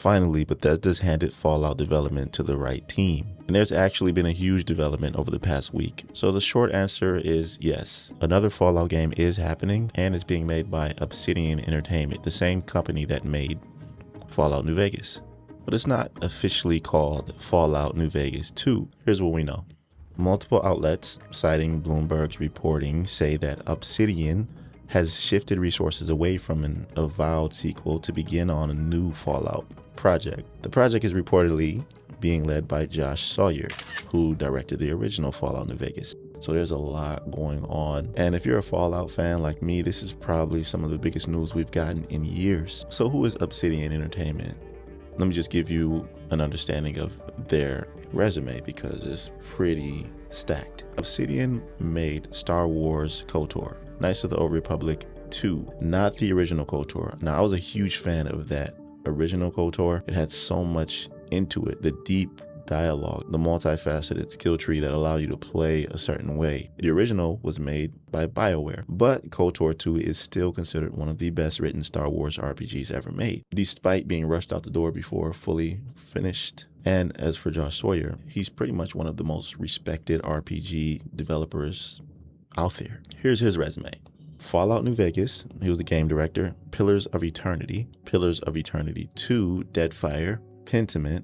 Finally, Bethesda's handed Fallout development to the right team. And there's actually been a huge development over the past week. So the short answer is yes. Another Fallout game is happening, and it's being made by Obsidian Entertainment, the same company that made Fallout New Vegas. But it's not officially called Fallout New Vegas 2. Here's what we know. Multiple outlets, citing Bloomberg's reporting, say that Obsidian has shifted resources away from an avowed sequel to begin on a new Fallout project. The project is reportedly being led by Josh Sawyer, who directed the original Fallout New Vegas. So there's a lot going on. And if you're a Fallout fan like me, this is probably some of the biggest news we've gotten in years. So who is Obsidian Entertainment? Let me just give you an understanding of their resume because it's pretty stacked. Obsidian made Star Wars KOTOR, Knights of the Old Republic 2, not the original KOTOR. Now, I was a huge fan of that original KOTOR. It had so much into it, the deep dialogue, the multifaceted skill tree that allowed you to play a certain way. The original was made by BioWare, but KOTOR 2 is still considered one of the best written Star Wars RPGs ever made, despite being rushed out the door before fully finished. And as for Josh Sawyer, he's pretty much one of the most respected RPG developers out there. Here's his resume. Fallout New Vegas, he was the game director. Pillars of Eternity 2, Deadfire, Pentiment.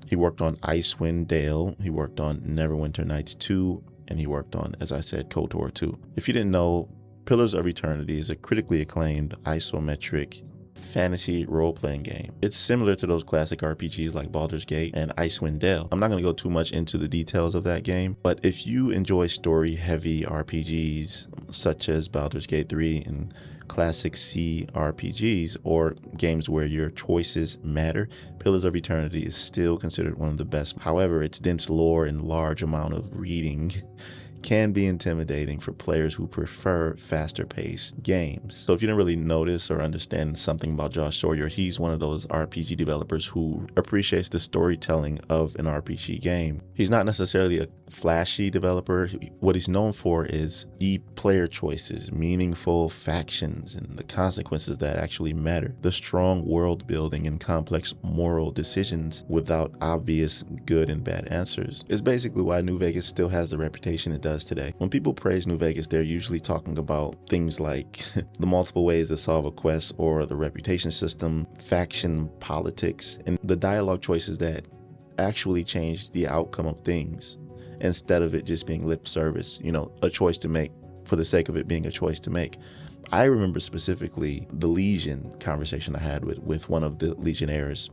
He worked on Icewind Dale, he worked on Neverwinter Nights 2, and he worked on, as I said, KOTOR 2. If you didn't know, Pillars of Eternity is a critically acclaimed isometric fantasy role-playing game. It's similar to those classic RPGs like Baldur's Gate and Icewind Dale. I'm not going to go too much into the details of that game, but if you enjoy story-heavy RPGs such as Baldur's Gate 3 and classic C RPGs or games where your choices matter, Pillars of Eternity is still considered one of the best. However, its dense lore and large amount of reading can be intimidating for players who prefer faster paced games. So if you didn't really notice or understand something about Josh Sawyer, he's one of those RPG developers who appreciates the storytelling of an RPG game. He's not necessarily a flashy developer. What he's known for is deep player choices, meaningful factions, and the consequences that actually matter. The strong world building and complex moral decisions without obvious good and bad answers is basically why New Vegas still has the reputation it does today. When people praise New Vegas, they're usually talking about things like the multiple ways to solve a quest or the reputation system, faction politics, and the dialogue choices that actually change the outcome of things instead of it just being lip service, a choice to make for the sake of it being a choice to make. I remember specifically the Legion conversation I had with one of the Legionnaires.